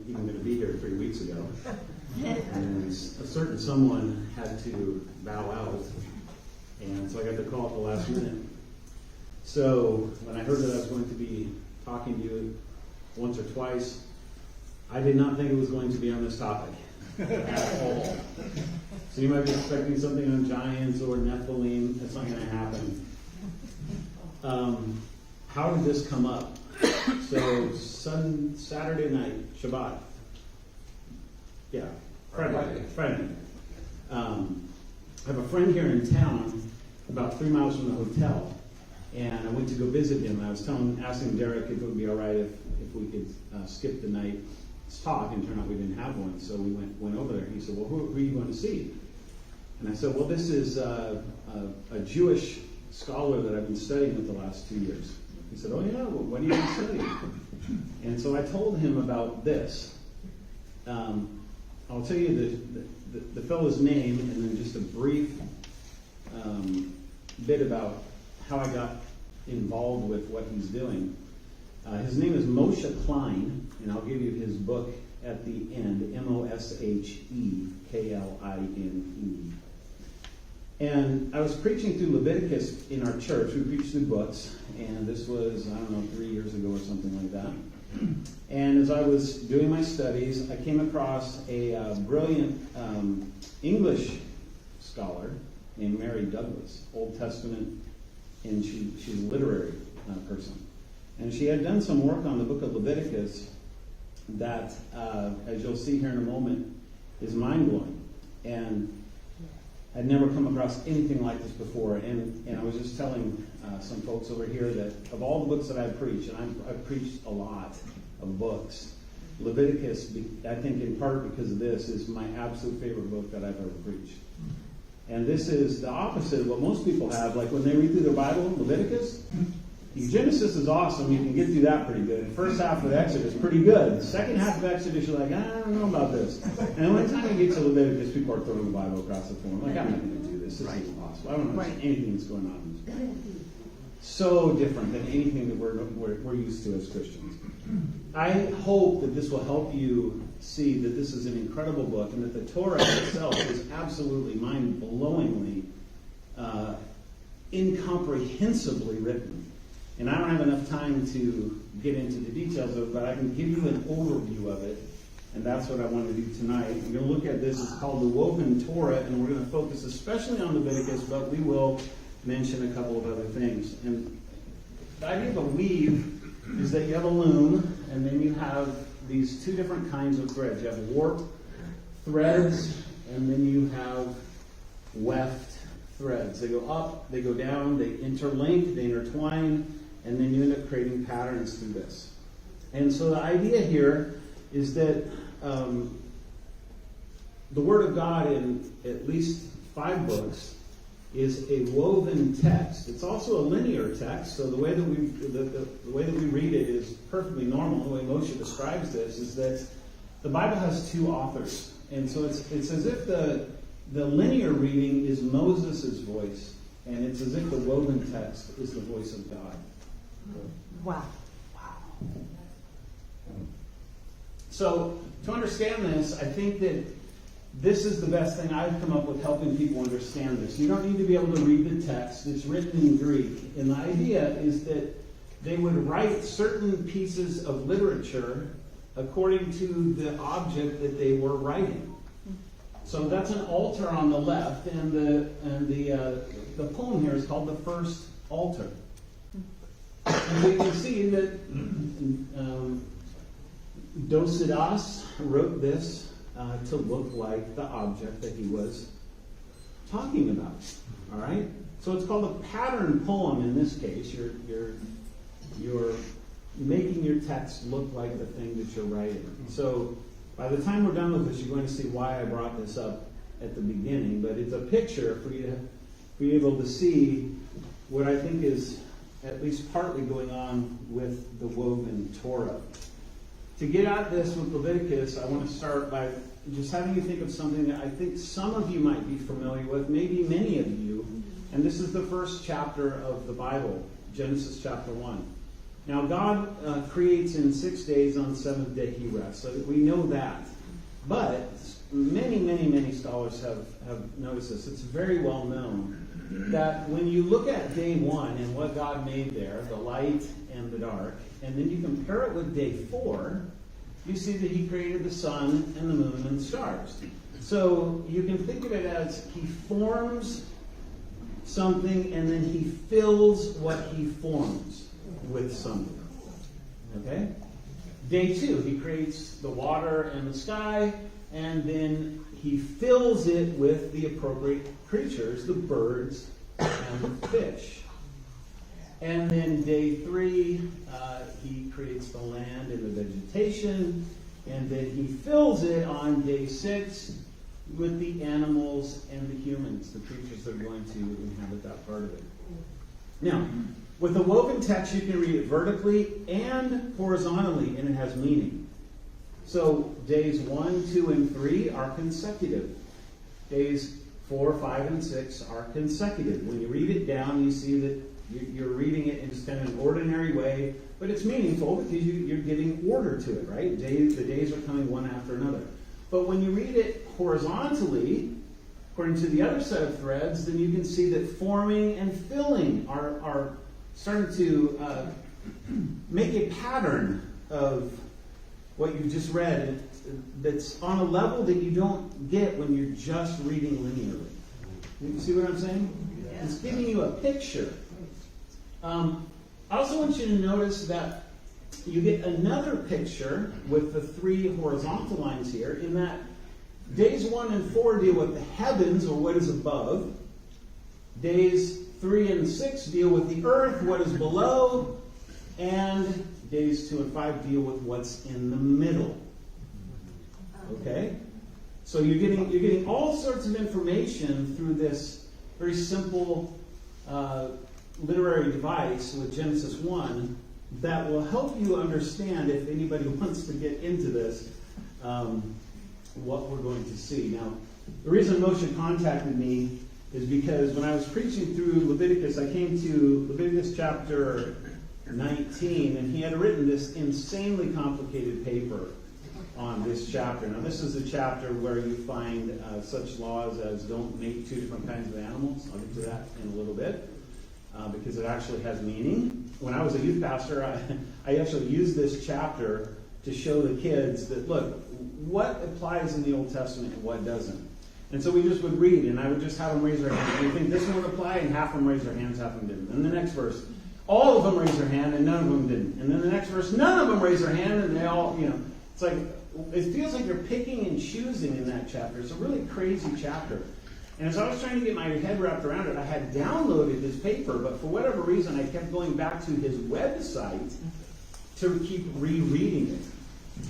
even going to be here 3 weeks ago. And a certain someone had to bow out. And so I got the call at the last minute. So when I heard that I was going to be talking to you once or twice, I did not think it was going to be on this topic at all. So you might be expecting something on giants or Nephilim. That's not going to happen. How did this come up? So Saturday night, Shabbat. Yeah, Friday. I have a friend here in town, about 3 miles from the hotel, and I went to go visit him. I was asking Derek if it would be all right if we could skip the night's talk, and it turned out we didn't have one. So we went over there. He said, "Well, who are you going to see?" And I said, "Well, this is a Jewish scholar that I've been studying with the last 2 years." He said, "Oh yeah, well, what are you going to study?" And so I told him about this. I'll tell you the fellow's name and then just a brief bit about how I got involved with what he's doing. His name is Moshe Klein, and I'll give you his book at the end, Moshekline. And I was preaching through Leviticus in our church. We preached through books, and this was, 3 years ago or something like that. And as I was doing my studies, I came across a brilliant English scholar named Mary Douglas, Old Testament, and she's a literary person. And she had done some work on the book of Leviticus that, as you'll see here in a moment, is mind-blowing. And I'd never come across anything like this before. And I was just telling some folks over here that of all the books that I've preached, and I've preached a lot of books, Leviticus, I think in part because of this, is my absolute favorite book that I've ever preached. And this is the opposite of what most people have. Like when they read through their Bible, Leviticus, Genesis is awesome. You can get through that pretty good. The first half of Exodus is pretty good. The second half of Exodus, you're like, I don't know about this. And by the time you get to Leviticus, people are throwing the Bible across the floor. I'm like, I'm not going to do this. This is impossible. I don't understand anything that's going on. So different than anything that we're used to as Christians. I hope that this will help you see that this is an incredible book and that the Torah itself is absolutely mind-blowingly, incomprehensibly written. And I don't have enough time to get into the details of it, but I can give you an overview of it. And that's what I want to do tonight. We're going to look at this. It's called the Woven Torah, and we're going to focus especially on Leviticus, but we will mention a couple of other things. And the idea of a weave is that you have a loom, and then you have these two different kinds of threads. You have warp threads, and then you have weft threads. They go up, they go down, they interlink, they intertwine, and then you end up creating patterns through this. And so the idea here is that the Word of God in at least 5 books is a woven text. It's also a linear text, so the way that we read it is perfectly normal. The way Moshe describes this is that the Bible has 2 authors, and so it's as if the linear reading is Moses' voice, and it's as if the woven text is the voice of God. Wow. So to understand this, I think that this is the best thing I've come up with helping people understand this. You don't need to be able to read the text. It's written in Greek. And the idea is that they would write certain pieces of literature according to the object that they were writing. So that's an altar on the left, and the poem here is called the first altar. And we can see that Dosidas wrote this to look like the object that he was talking about. All right? So it's called a pattern poem in this case. You're making your text look like the thing that you're writing. So by the time we're done with this, you're going to see why I brought this up at the beginning. But it's a picture for you to be able to see what I think is at least partly going on with the woven Torah. To get at this with Leviticus, I want to start by just having you think of something that I think some of you might be familiar with, maybe many of you. And this is the first chapter of the Bible, Genesis chapter 1. Now, God creates in 6 days. On the seventh day he rests. So we know that. But many scholars have noticed this. It's very well known that when you look at day one and what God made there, the light and the dark, and then you compare it with day 4, you see that he created the sun and the moon and the stars. So you can think of it as he forms something and then he fills what he forms with something. Okay? Day 2, he creates the water and the sky, and then he fills it with the appropriate creatures, the birds and the fish. And then day 3, he creates the land and the vegetation, and then he fills it on day 6 with the animals and the humans, the creatures that are going to inhabit that part of it. Now, with the woven text, you can read it vertically and horizontally, and it has meaning. So days 1, 2, and 3 are consecutive. Days 4, 5, and 6 are consecutive. When you read it down, you see that you're reading it in just kind of an ordinary way, but it's meaningful because you're giving order to it, right? The days are coming one after another. But when you read it horizontally, according to the other set of threads, then you can see that forming and filling are starting to make a pattern of what you just read that's on a level that you don't get when you're just reading linearly. You see what I'm saying? Yeah. It's giving you a picture. I also want you to notice that you get another picture with the 3 horizontal lines here, in that days 1 and 4 deal with the heavens, or what is above. Days 3 and 6 deal with the earth, what is below. And days 2 and 5 deal with what's in the middle. Okay? So you're getting all sorts of information through this very simple literary device with Genesis 1 that will help you understand, if anybody wants to get into this, what we're going to see. Now, the reason Moshe contacted me is because when I was preaching through Leviticus, I came to Leviticus chapter 19, and he had written this insanely complicated paper on this chapter. Now, this is a chapter where you find such laws as don't make 2 different kinds of animals. I'll get to that in a little bit, because it actually has meaning. When I was a youth pastor, I actually used this chapter to show the kids that, look, what applies in the Old Testament and what doesn't. And so we just would read, and I would just have them raise their hand. And you think this one would apply, and half of them raised their hands, half of them didn't. And the next verse, all of them raised their hand, and none of them didn't. And then the next verse, none of them raised their hand, and they all, it's like, it feels like you're picking and choosing in that chapter. It's a really crazy chapter. And as I was trying to get my head wrapped around it, I had downloaded his paper, but for whatever reason, I kept going back to his website to keep rereading it.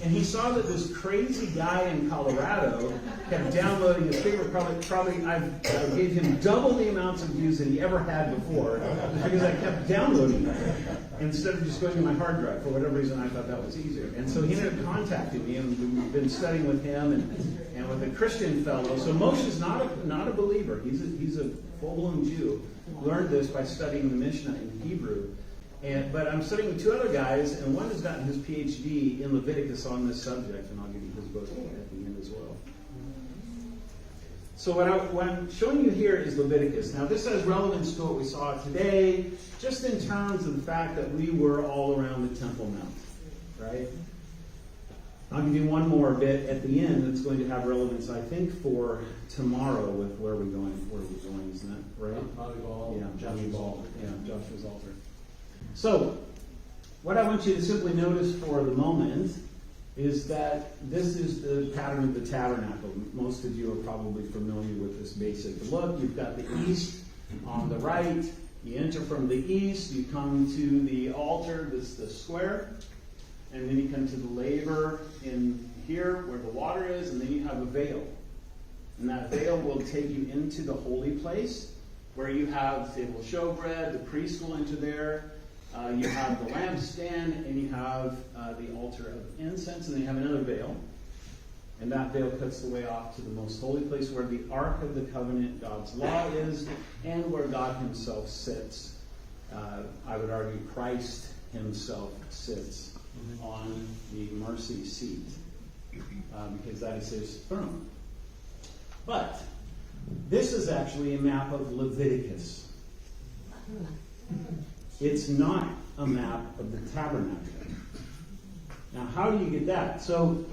And he saw that this crazy guy in Colorado kept downloading his paper. Probably I gave him double the amounts of views that he ever had before, because I kept downloading it instead of just going to my hard drive. For whatever reason, I thought that was easier. And so he ended up contacting me, and we've been studying with him and with a Christian fellow. So Moshe's not a believer. He's a full-blown Jew. Learned this by studying the Mishnah in Hebrew. But I'm studying with 2 other guys, and one has gotten his PhD in Leviticus on this subject, and I'll give you his book at the end as well. So what I'm showing you here is Leviticus. Now, this has relevance to what we saw today, just in terms of the fact that we were all around the Temple Mount, right? I'll give you one more bit at the end that's going to have relevance, I think, for tomorrow with where we're going, isn't that right? Volleyball. Yeah, Joshua's altar. Yeah, Joshua's altar. So, what I want you to simply notice for the moment is that this is the pattern of the tabernacle. Most of you are probably familiar with this basic look. You've got the east on the right. You enter from the east. You come to the altar, the square. And then you come to the laver in here where the water is. And then you have a veil. And that veil will take you into the holy place where you have the table of showbread. The priest will enter there. You have the lampstand, and you have the altar of incense, and then you have another veil. And that veil cuts the way off to the most holy place where the Ark of the Covenant, God's law, is, and where God himself sits. I would argue Christ himself sits on the mercy seat, because that is his throne. But this is actually a map of Leviticus. It's not a map of the tabernacle. Now, how do you get that? So,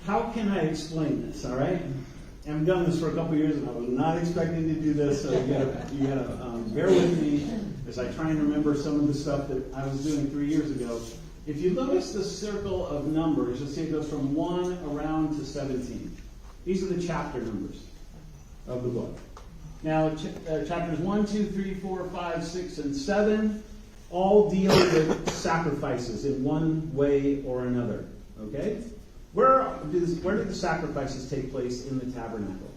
how can I explain this, all right? I've done this for a couple years, and I was not expecting to do this, so you gotta bear with me as I try and remember some of the stuff that I was doing 3 years ago. If you notice the circle of numbers, you'll see it goes from 1 around to 17. These are the chapter numbers of the book. Now, chapters 1, 2, 3, 4, 5, 6, and 7 all deal with sacrifices in one way or another. Okay? Where did the sacrifices take place in the tabernacle?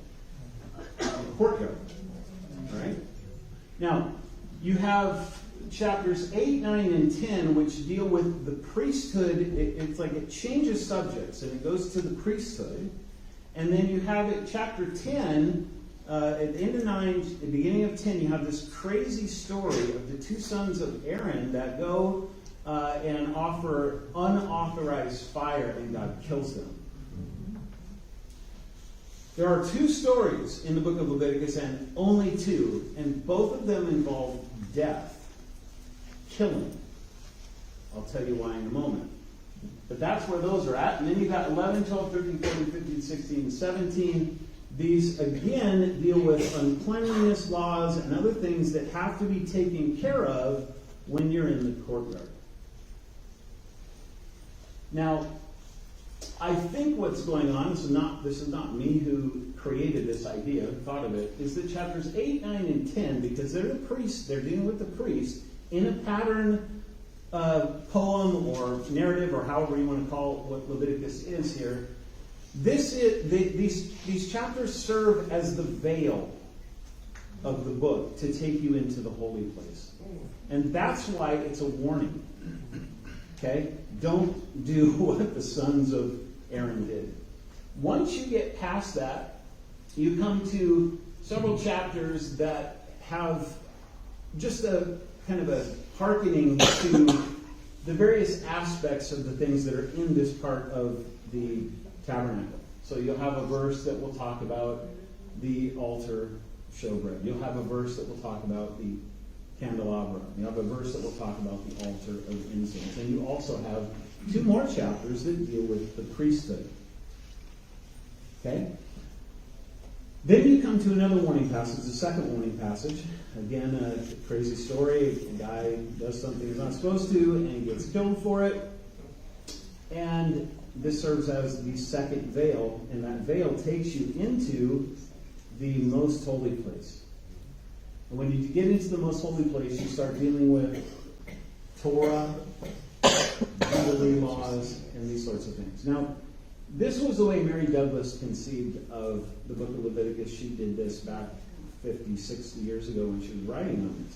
The courtyard. All right? Now, you have chapters 8, 9, and 10, which deal with the priesthood. It's like it changes subjects, and it goes to the priesthood. And then you have it, chapter 10, at the end of 9, the beginning of 10, you have this crazy story of the two sons of Aaron that go and offer unauthorized fire, and God kills them. There are two stories in the book of Leviticus, and only two, and both of them involve death, killing. I'll tell you why in a moment. But that's where those are at. And then you've got 11, 12, 13, 14, 15, 16, and 17. These, again, deal with uncleanliness laws and other things that have to be taken care of when you're in the courtyard. Now, I think what's going on, this is not me who created this idea, thought of it, is that chapters 8, 9, and 10, because they're the priests, they're dealing with the priest, in a pattern poem or narrative, or however you want to call it, what Leviticus is here. These chapters serve as the veil of the book to take you into the holy place. And that's why it's a warning. Okay? Don't do what the sons of Aaron did. Once you get past that, you come to several chapters that have just a kind of a hearkening to the various aspects of the things that are in this part of the tabernacle. So you'll have a verse that will talk about the altar showbread. You'll have a verse that will talk about the candelabra. You have a verse that will talk about the altar of incense. And you also have 2 more chapters that deal with the priesthood. Okay? Then you come to another warning passage, the second warning passage. Again, a crazy story. A guy does something he's not supposed to, and he gets killed for it. And this serves as the second veil, and that veil takes you into the most holy place. And when you get into the most holy place, you start dealing with Torah, Jubilee laws, and these sorts of things. Now, this was the way Mary Douglas conceived of the book of Leviticus. She did this back 50, 60 years ago when she was writing on this.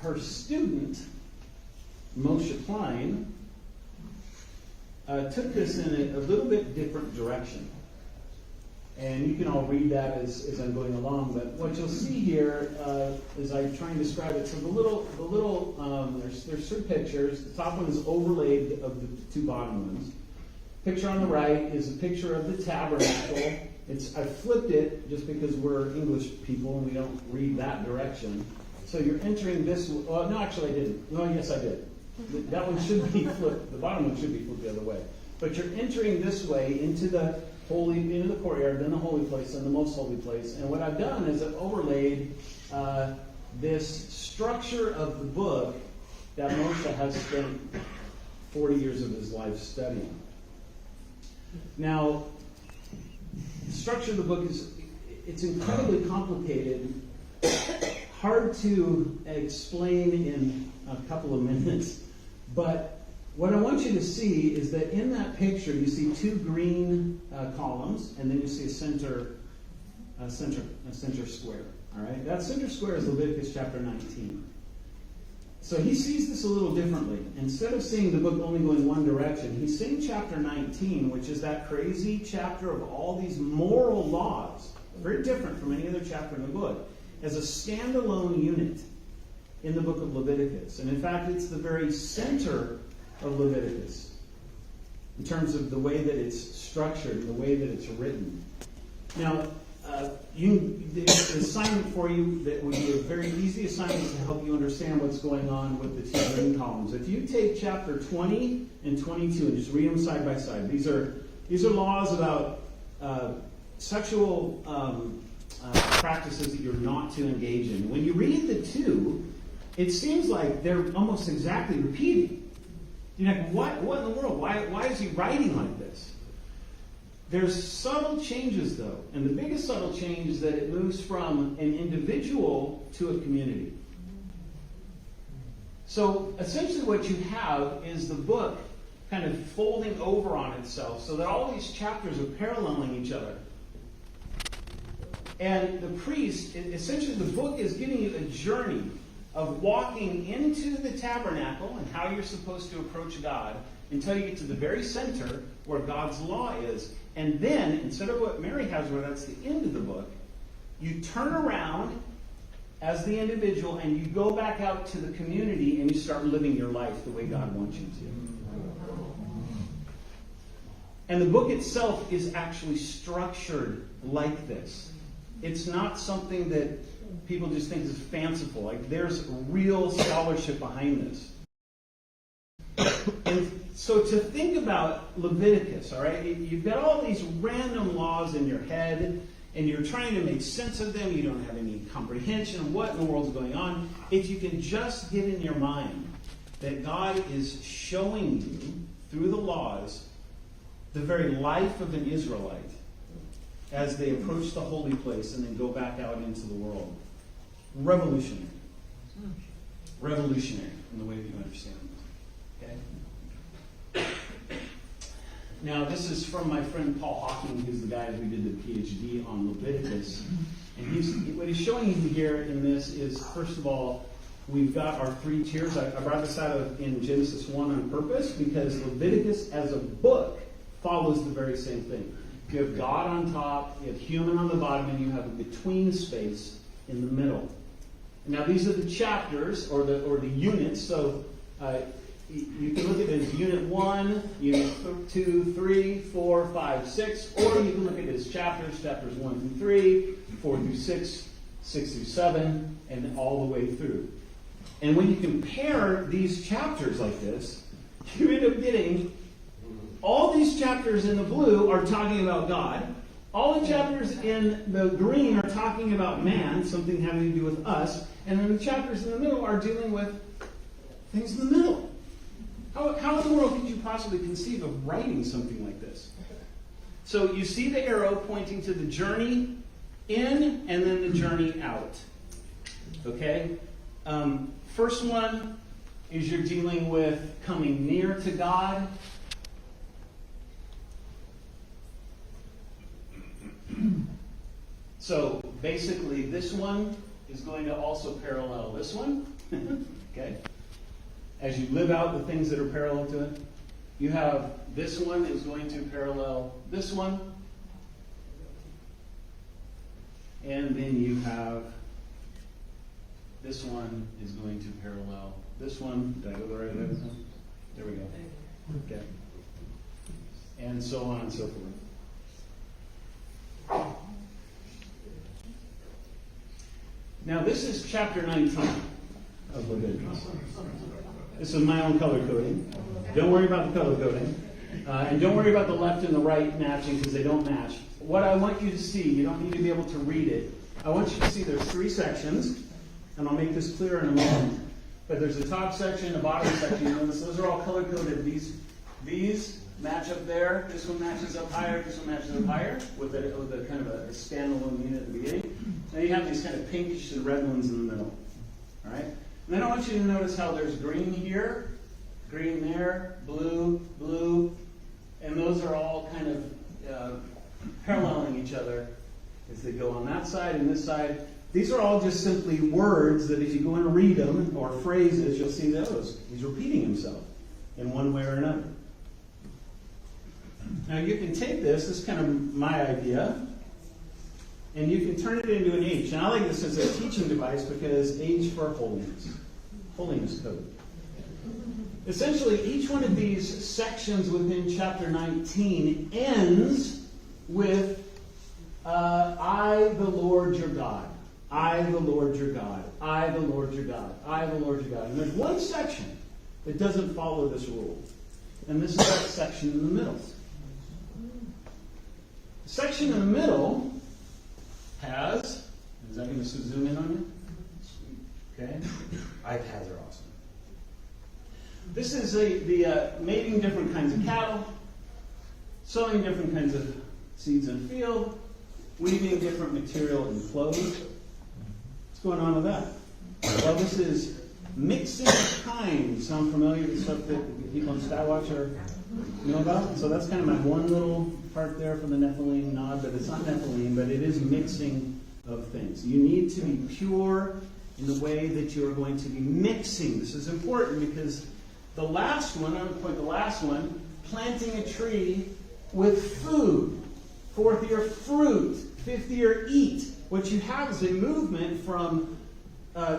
Her student, Moshe Klein, took this in a little bit different direction. And you can all read that as I'm going along. But what you'll see here, as I try and describe it, so there's 3 pictures. The top one is overlaid of the 2 bottom ones. Picture on the right is a picture of the tabernacle. I flipped it just because we're English people and we don't read that direction. So you're entering this. Well, no, actually I didn't. No, yes I did. That one should be flipped. The bottom one should be flipped the other way. But you're entering this way into the courtyard, then the holy place, and the most holy place. And what I've done is I've overlaid this structure of the book that Moshe has spent 40 years of his life studying. Now, the structure of the book it's incredibly complicated, hard to explain in a couple of minutes, but what I want you to see is that in that picture you see 2 green columns, and then you see a center square. All right, that center square is Leviticus chapter 19. So he sees this a little differently. Instead of seeing the book only going one direction, he's seeing chapter 19, which is that crazy chapter of all these moral laws, very different from any other chapter in the book, as a standalone unit. in the book of Leviticus. And in fact, it's the very center of Leviticus in terms of the way that it's structured and the way that it's written. Now, there's an assignment for you that would be a very easy assignment to help you understand what's going on with the two green columns. If you take chapter 20 and 22 and just read them side by side, these are laws about sexual practices that you're not to engage in. When you read the two, it seems like they're almost exactly repeating. You're like, what in the world? Why is he writing like this? There's subtle changes, though. And the biggest subtle change is that it moves from an individual to a community. So essentially what you have is the book kind of folding over on itself so that all these chapters are paralleling each other. And the priest, essentially the book is giving you a journey of walking into the tabernacle and how you're supposed to approach God until you get to the very center where God's law is. And then, instead of what Mary has where that's the end of the book, you turn around as the individual and you go back out to the community and you start living your life the way God wants you to. And the book itself is actually structured like this. It's not something that people just think is fanciful. Like, there's real scholarship behind this. And so to think about Leviticus, all right, you've got all these random laws in your head, and you're trying to make sense of them. You don't have any comprehension of what in the world's going on. If you can just get in your mind that God is showing you, through the laws, the very life of an Israelite as they approach the holy place and then go back out into the world. Revolutionary. Revolutionary in the way that you understand it. Okay? Now, this is from my friend Paul Hawking, who's the guy who did the PhD on Leviticus. And what he's showing you here in this is, first of all, we've got our three tiers. I brought this out in Genesis 1 on purpose because Leviticus as a book follows the very same thing. You have God on top, you have human on the bottom, and you have a between space in the middle. Now, these are the chapters or the units. So you can look at it as Unit 1, Unit 2, 3, 4, 5, 6, or you can look at it as chapters 1 through 3, 4 through 6, 6 through 7, and all the way through. And when you compare these chapters like this, you end up getting all these chapters in the blue are talking about God. All the chapters in the green are talking about man, something having to do with us. And then the chapters in the middle are dealing with things in the middle. How in the world could you possibly conceive of writing something like this? So you see the arrow pointing to the journey in and then the journey out. Okay? First one is you're dealing with coming near to God. So basically this one is going to also parallel this one. Okay? As you live out the things that are parallel to it. You have this one is going to parallel this one. And then you have this one is going to parallel this one. Did I go the right way? There we go. Okay. And so on and so forth. Now this is chapter 19 of Leviticus. This is my own color coding. Don't worry about the color coding. And don't worry about the left and the right matching because they don't match. What I want you to see, you don't need to be able to read it. I want you to see there's three sections, and I'll make this clear in a moment. But there's a top section, a bottom section. You notice those are all color coded. These match up there. This one matches up higher. This one matches up higher with a kind of a standalone unit at the beginning. Now you have these kind of pinkish and red ones in the middle. All right. And then I want you to notice how there's green here, green there, blue, blue, and those are all kind of paralleling each other as they go on that side and this side. These are all just simply words that if you go and read them, or phrases, you'll see those. He's repeating himself in one way or another. Now you can take this is kind of my idea, and you can turn it into an H. And I like this as a teaching device because H for holiness. Holiness Code. Essentially, each one of these sections within chapter 19 ends with I, the Lord your God. I, the Lord your God. I, the Lord your God. I, the Lord your God. And there's one section that doesn't follow this rule. And this is that section in the middle. The section in the middle has, is that going to zoom in on you? Okay. iPads are awesome. This is the mating different kinds of cattle, sowing different kinds of seeds in the field, weaving different material in clothes. What's going on with that? Well, this is mixing kinds. Sound familiar with stuff that people in Skywatcher know about? So that's kind of my one little part there from the Nephilim nod, but it's not Nephilim, but it is mixing of things. You need to be pure in the way that you are going to be mixing. This is important because the last one, I'm going to point the last one, planting a tree with food. Fourth year fruit. Fifth year eat. What you have is a movement from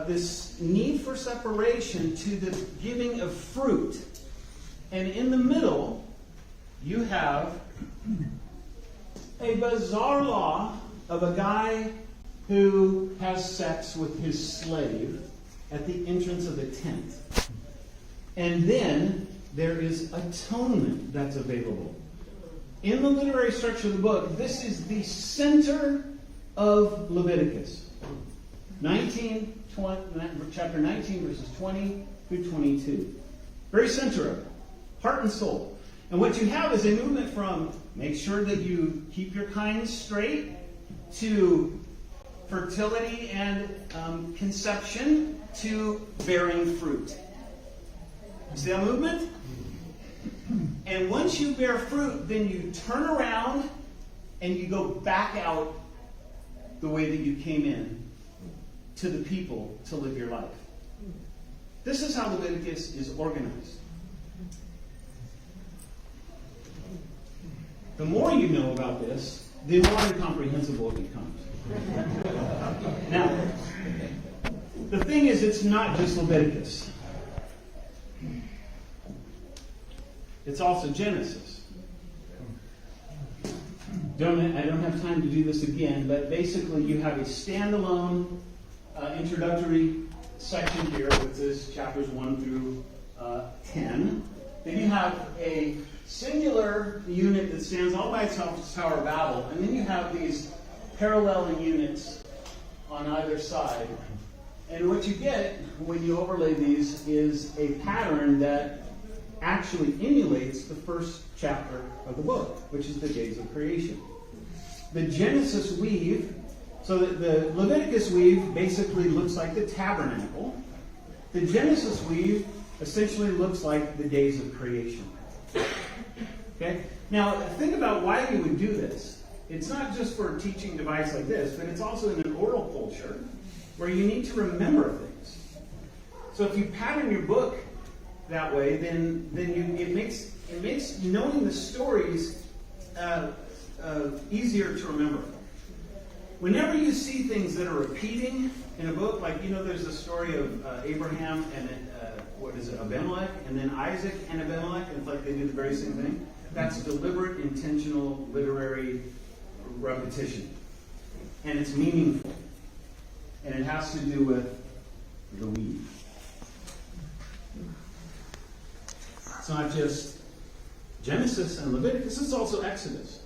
this need for separation to the giving of fruit. And in the middle, you have a bizarre law of a guy who has sex with his slave at the entrance of the tent. And then there is atonement that's available. In the literary structure of the book, this is the center of Leviticus. Chapter 19, verses 20 through 22. Very center of it. Heart and soul. And what you have is a movement from make sure that you keep your kind straight to fertility and conception to bearing fruit. See that movement? And once you bear fruit, then you turn around and you go back out the way that you came in to the people to live your life. This is how Leviticus is organized. The more you know about this, the more incomprehensible it becomes. Now, the thing is, it's not just Leviticus. It's also Genesis. I don't have time to do this again, but basically you have a standalone introductory section here, which is chapters 1 through 10. Then you have a singular unit that stands all by itself, the Tower of Babel, and then you have these paralleling units on either side. And what you get when you overlay these is a pattern that actually emulates the first chapter of the book, which is the days of creation. The Genesis weave, so that the Leviticus weave basically looks like the tabernacle. The Genesis weave essentially looks like the days of creation. Okay? Now, think about why you would do this. It's not just for a teaching device like this, but it's also in an oral culture where you need to remember things. So if you pattern your book that way, then it makes knowing the stories easier to remember. Whenever you see things that are repeating in a book, like there's the story of Abraham and Abimelech, and then Isaac and Abimelech, and it's like they do the very same thing. That's deliberate, intentional, literary repetition, and it's meaningful, and it has to do with the weave. It's not just Genesis and Leviticus, it's also Exodus.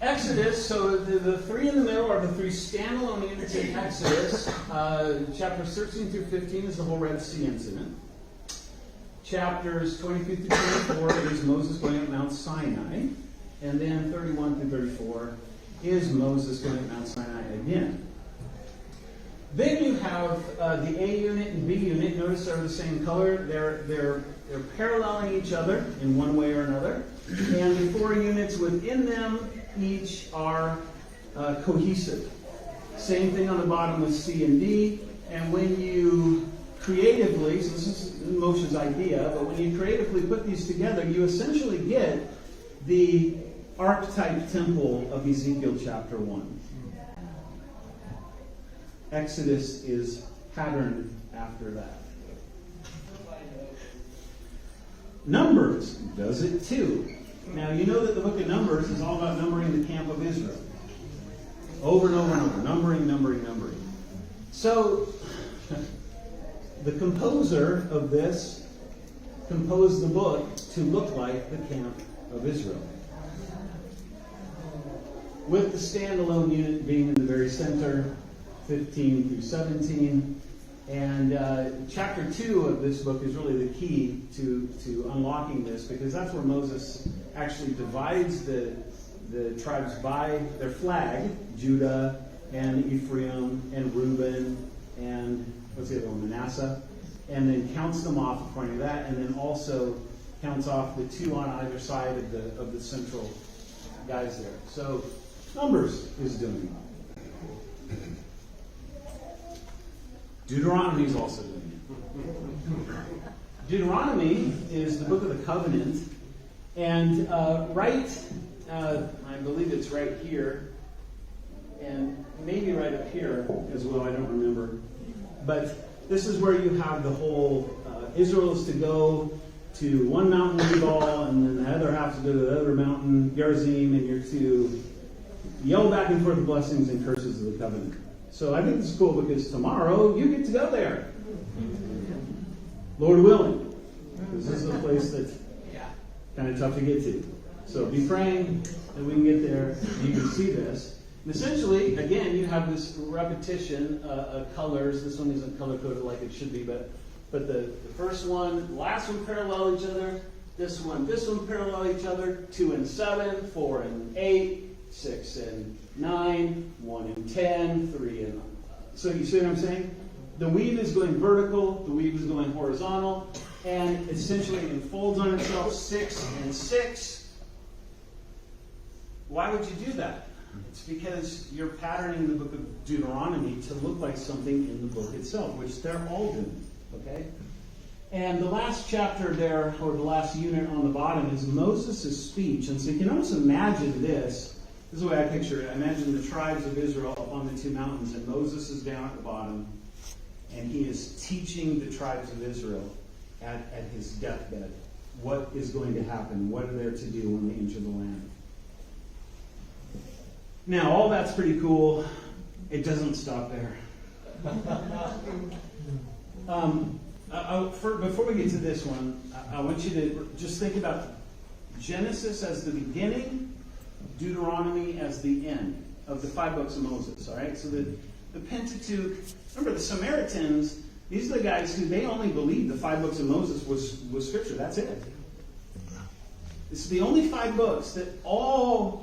Exodus, so the three in the middle are the three standalone units in Exodus. Chapters 13 through 15 is the whole Red Sea incident. Chapters 23 through 24 is Moses going up Mount Sinai. And then 31 through 34 is Moses going up Mount Sinai again. Then you have the A unit and B unit. Notice they're the same color. They're paralleling each other in one way or another. And the four units within them each are cohesive. Same thing on the bottom with C and D. And when you creatively, so this is Moshe's idea, but when you creatively put these together, you essentially get the archetype temple of Ezekiel chapter 1. Exodus is patterned after that. Numbers does it too. Now, you know that the book of Numbers is all about numbering the camp of Israel. Over and over and over. Numbering. So, the composer of this composed the book to look like the camp of Israel, with the standalone unit being in the very center, 15 through 17. And chapter 2 of this book is really the key to unlocking this, because that's where Moses actually divides the tribes by their flag, Judah and Ephraim and Reuben and what's the other one, Manasseh, and then counts them off according to that, and then also counts off the two on either side of the central guys there. So Numbers is doing it. Deuteronomy is also doing it. Deuteronomy is the book of the covenant, and I believe it's right here, and maybe right up here as well, I don't remember. But this is where you have the whole, Israel is to go to one mountain, Ebal, and then the other half to go to the other mountain, Gerizim, and you're to yell back and forth the blessings and curses of the covenant. So I think this is cool because tomorrow you get to go there. Lord willing. Because this is a place that's kind of tough to get to. So be praying that we can get there. You can see this. And essentially, again, you have this repetition of colors. This one isn't color-coded like it should be, but the first one, last one parallel each other. This one parallel each other. 2 and 7, 4 and 8, 6 and 9, 1 and 10, 3 and... So you see what I'm saying? The weave is going vertical, the weave is going horizontal, and essentially it unfolds on itself 6 and 6. Why would you do that? It's because you're patterning the book of Deuteronomy to look like something in the book itself, which they're all doing. Okay? And the last chapter there, or the last unit on the bottom, is Moses' speech. And so you can almost imagine this. This is the way I picture it. I imagine the tribes of Israel up on the two mountains, and Moses is down at the bottom, and he is teaching the tribes of Israel at his deathbed what is going to happen, what are they to do when they enter the land. Now, all that's pretty cool. It doesn't stop there. Before we get to this one, I want you to just think about Genesis as the beginning, Deuteronomy as the end of the 5 books of Moses. All right, so the Pentateuch. Remember, the Samaritans. These are the guys who they only believed the 5 books of Moses was scripture. That's it. It's the only 5 books that all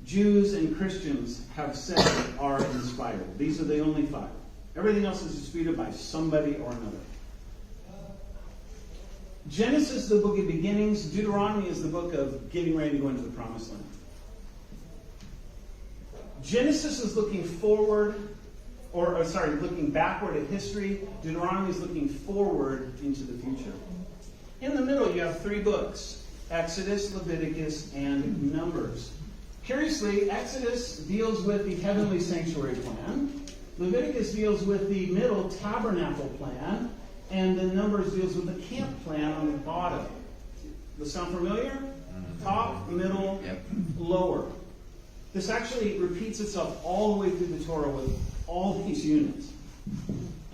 Jews and Christians have said are inspired. These are the only 5. Everything else is disputed by somebody or another. Genesis is the book of beginnings. Deuteronomy is the book of getting ready to go into the promised land. Genesis is looking forward, looking backward at history. Deuteronomy is looking forward into the future. In the middle, you have 3 books: Exodus, Leviticus, and Numbers. Curiously, Exodus deals with the heavenly sanctuary plan. Leviticus deals with the middle tabernacle plan. And the Numbers deals with the camp plan on the bottom. Does that sound familiar? Top, middle, lower. This actually repeats itself all the way through the Torah with all these units.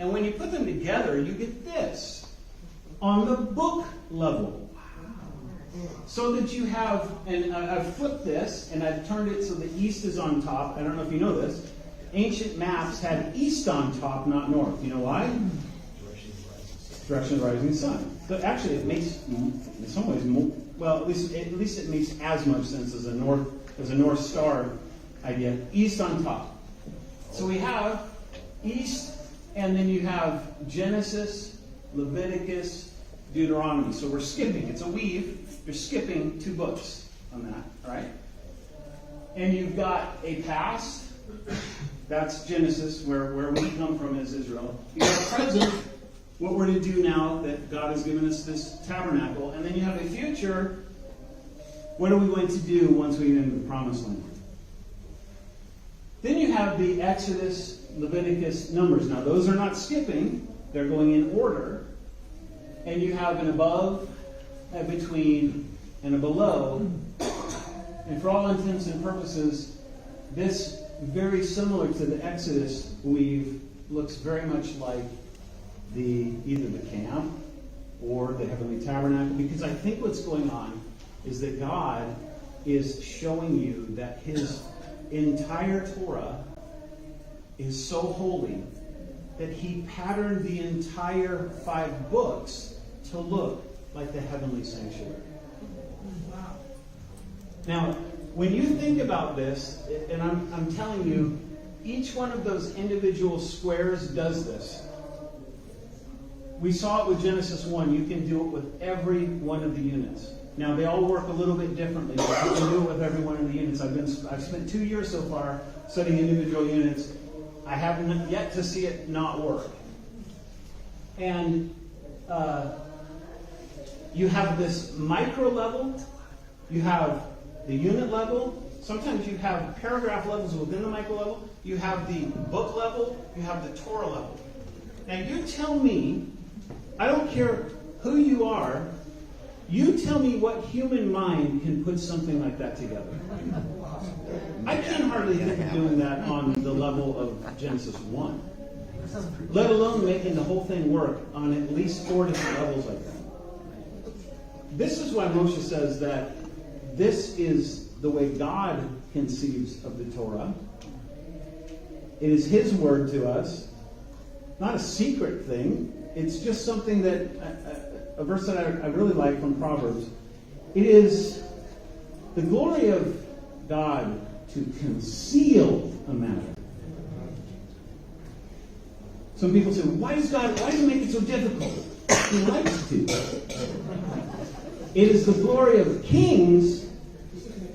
And when you put them together, you get this. On the book level. So that you have, and I've flipped this, and I've turned it so the east is on top. I don't know if you know this. Ancient maps had east on top, not north. You know why? Direction of the rising sun. So actually, it makes, in some ways, more, well, at least it makes as much sense as a North Star idea. East on top. So we have east, and then you have Genesis, Leviticus, Deuteronomy. So we're skipping. It's a weave. You're skipping 2 books on that, all right? And you've got a past. That's Genesis, where we come from as Israel. You've got a present. What we're to do now that God has given us this tabernacle. And then you have a future. What are we going to do once we get into the promised land? Then you have the Exodus, Leviticus, Numbers. Now, those are not skipping. They're going in order. And you have an above, a between, and a below. And for all intents and purposes, this, very similar to the Exodus weave, looks very much like either the camp or the heavenly tabernacle. Because I think what's going on is that God is showing you that His entire Torah is so holy that He patterned the entire 5 books to look like the heavenly sanctuary. Wow. Now, when you think about this, and I'm telling you, each one of those individual squares does this. We saw it with Genesis 1. You can do it with every one of the units. Now, they all work a little bit differently, but you can do it with every one of the units. I've spent 2 years so far studying individual units. I haven't yet to see it not work. And you have this micro level, you have the unit level, sometimes you have paragraph levels within the micro level, you have the book level, you have the Torah level. Now you tell me, I don't care who you are, you tell me what human mind can put something like that together. I can't hardly think of doing that on the level of Genesis 1. Let alone making the whole thing work on at least 4 different levels like that. This is why Moshe says that this is the way God conceives of the Torah. It is His word to us. Not a secret thing. It's just something that, a verse that I really like from Proverbs. It is the glory of God to conceal a matter. Some people say, why does He make it so difficult? He likes to. It is the glory of kings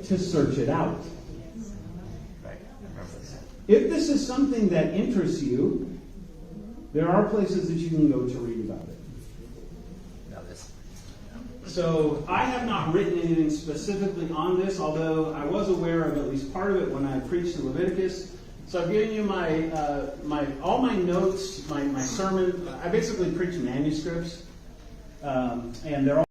to search it out. If this is something that interests you, there are places that you can go to read about it. So I have not written anything specifically on this, although I was aware of at least part of it when I preached in Leviticus. So I've given you all my notes, my sermon. I basically preach manuscripts, and they're all